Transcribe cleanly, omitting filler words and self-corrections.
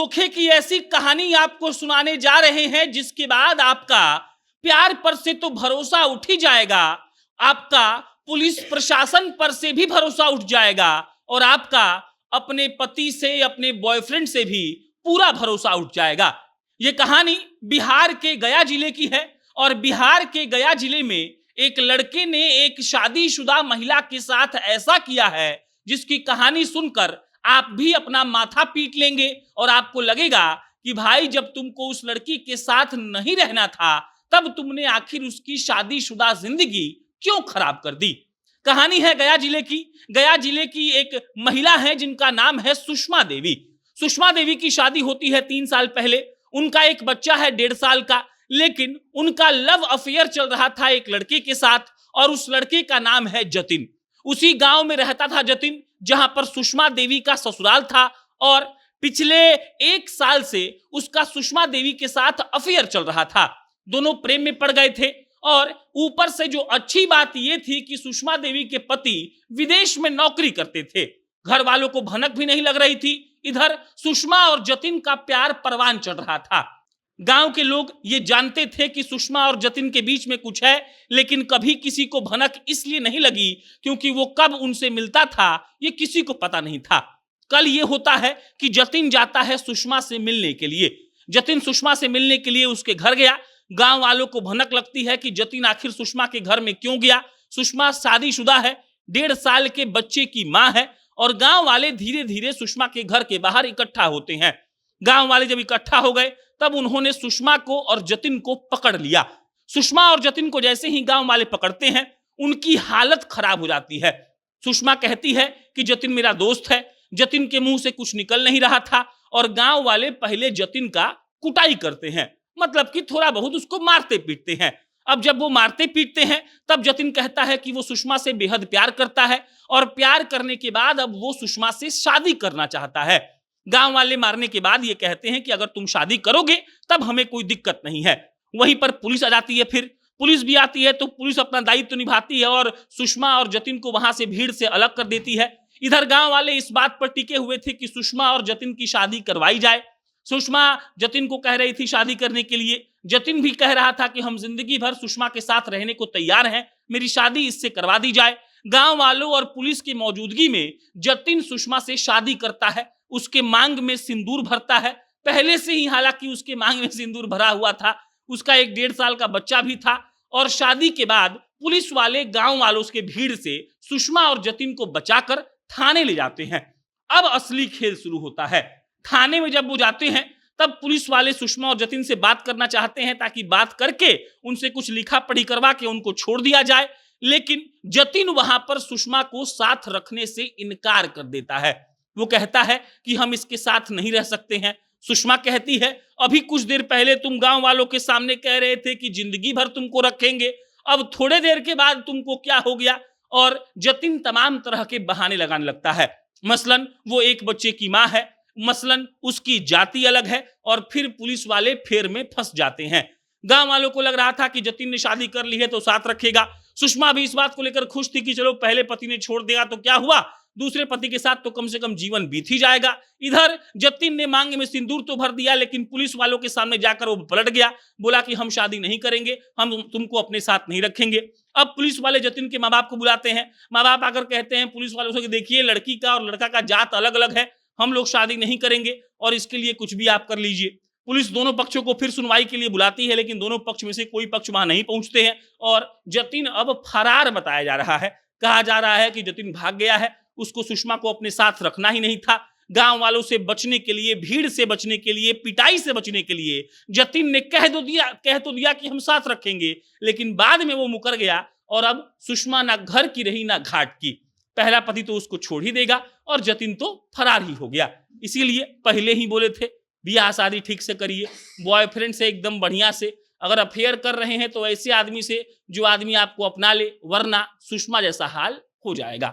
धोखे की ऐसी कहानी आपको सुनाने जा रहे हैं जिसके बाद आपका प्यार पर से तो भरोसा उठ ही जाएगा, आपका पुलिस प्रशासन पर से भी भरोसा उठ जाएगा और आपका अपने पति से, अपने बॉयफ्रेंड से भी पूरा भरोसा उठ जाएगा। ये कहानी बिहार के गया जिले की है और बिहार के गया जिले में एक लड़के ने एक शादीशुदा महिला के साथ ऐसा किया है जिसकी कहानी सुनकर आप भी अपना माथा पीट लेंगे और आपको लगेगा कि भाई जब तुमको उस लड़की के साथ नहीं रहना था तब तुमने आखिर उसकी शादीशुदा जिंदगी क्यों खराब कर दी। कहानी है गया जिले की। गया जिले की एक महिला है जिनका नाम है सुषमा देवी। सुषमा देवी की शादी होती है 3 साल पहले। उनका एक बच्चा है 1.5 साल का, लेकिन उनका लव अफेयर चल रहा था एक लड़के के साथ और उस लड़के का नाम है जतिन। उसी गांव में रहता था जतिन जहां पर सुषमा देवी का ससुराल था और पिछले 1 साल से उसका सुषमा देवी के साथ अफेयर चल रहा था। दोनों प्रेम में पड़ गए थे और ऊपर से जो अच्छी बात यह थी कि सुषमा देवी के पति विदेश में नौकरी करते थे। घर वालों को भनक भी नहीं लग रही थी। इधर सुषमा और जतिन का प्यार परवान चढ़ रहा था। गांव के लोग ये जानते थे कि सुषमा और जतिन के बीच में कुछ है, लेकिन कभी किसी को भनक इसलिए नहीं लगी क्योंकि वो कब उनसे मिलता था ये किसी को पता नहीं था। कल ये होता है कि जतिन जाता है सुषमा से मिलने के लिए। जतिन सुषमा से मिलने के लिए उसके घर गया। गांव वालों को भनक लगती है कि जतिन आखिर सुषमा के घर में क्यों गया। सुषमा शादीशुदा है, 1.5 साल के बच्चे की मां है और गांव वाले धीरे धीरे सुषमा के घर के बाहर इकट्ठा होते हैं। गांव वाले जब इकट्ठा हो गए तब उन्होंने सुषमा को और जतिन को पकड़ लिया। सुषमा और जतिन को जैसे ही गांव वाले पकड़ते हैं उनकी हालत खराब हो जाती है। सुषमा कहती है कि जतिन मेरा दोस्त है। जतिन के मुंह से कुछ निकल नहीं रहा था और गांव वाले पहले जतिन का कुटाई करते हैं, मतलब कि थोड़ा बहुत उसको मारते पीटते हैं। अब जब वो मारते पीटते हैं तब जतिन कहता है कि वो सुषमा से बेहद प्यार करता है और प्यार करने के बाद अब वो सुषमा से शादी करना चाहता है। गांव वाले मारने के बाद ये कहते हैं कि अगर तुम शादी करोगे तब हमें कोई दिक्कत नहीं है। वहीं पर पुलिस आ जाती है। फिर पुलिस भी आती है तो पुलिस अपना दायित्व निभाती है और सुषमा और जतिन को वहां से भीड़ से अलग कर देती है। इधर गांव वाले इस बात पर टिके हुए थे कि सुषमा और जतिन की शादी करवाई जाए। सुषमा जतिन को कह रही थी शादी करने के लिए। जतिन भी कह रहा था कि हम जिंदगी भर सुषमा के साथ रहने को तैयार हैं, मेरी शादी इससे करवा दी जाए। गांव वालों और पुलिस की मौजूदगी में जतिन सुषमा से शादी करता है। उसके मांग में सिंदूर भरता है। पहले से ही हालांकि उसके मांग में सिंदूर भरा हुआ था। उसका एक 1.5 साल का बच्चा भी था और शादी के बाद पुलिस वाले गांव वालों के भीड़ से सुषमा और जतिन को बचाकर थाने ले जाते हैं। अब असली खेल शुरू होता है। थाने में जब वो जाते हैं तब पुलिस वाले सुषमा और जतिन से बात करना चाहते हैं ताकि बात करके उनसे कुछ लिखा पढ़ी करवा के उनको छोड़ दिया जाए, लेकिन जतिन वहां पर सुषमा को साथ रखने से इनकार कर देता है। वो कहता है कि हम इसके साथ नहीं रह सकते हैं। सुषमा कहती है अभी कुछ देर पहले तुम गांव वालों के सामने कह रहे थे कि जिंदगी भर तुमको रखेंगे, अब थोड़े देर के बाद तुमको क्या हो गया। और जतिन तमाम तरह के बहाने लगाने लगता है। मसलन वो एक बच्चे की मां है, मसलन उसकी जाति अलग है और फिर पुलिस वाले फेर में फंस जाते हैं। गांव वालों को लग रहा था कि जतिन ने शादी कर ली है तो साथ रखेगा। सुषमा भी इस बात को लेकर खुश थी कि चलो पहले पति ने छोड़ दिया तो क्या हुआ, दूसरे पति के साथ तो कम से कम जीवन बीत ही जाएगा। इधर जतिन ने मांग में सिंदूर तो भर दिया, लेकिन पुलिस वालों के सामने जाकर वो पलट गया, बोला कि हम शादी नहीं करेंगे, हम तुमको अपने साथ नहीं रखेंगे। अब पुलिस वाले जतिन के माँ बाप को बुलाते हैं। माँ बाप आकर कहते हैं पुलिस वालों से कि देखिए लड़की का और लड़का का जात अलग अलग है, हम लोग शादी नहीं करेंगे और इसके लिए कुछ भी आप कर लीजिए। पुलिस दोनों पक्षों को फिर सुनवाई के लिए बुलाती है, लेकिन दोनों पक्ष में से कोई पक्ष वहां नहीं पहुंचते हैं और जतिन अब फरार बताया जा रहा है। कहा जा रहा है कि जतिन भाग गया है, उसको सुषमा को अपने साथ रखना ही नहीं था। गांव वालों से बचने के लिए, भीड़ से बचने के लिए, पिटाई से बचने के लिए जतिन ने कह तो दिया कि हम साथ रखेंगे, लेकिन बाद में वो मुकर गया और अब सुषमा ना घर की रही ना घाट की। पहला पति तो उसको छोड़ ही देगा और जतिन तो फरार ही हो गया। इसीलिए पहले ही बोले थे ब्याह शादी ठीक से करिए, बॉयफ्रेंड से एकदम बढ़िया से। अगर अफेयर कर रहे हैं तो ऐसे आदमी से जो आदमी आपको अपना ले, वरना सुषमा जैसा हाल हो जाएगा।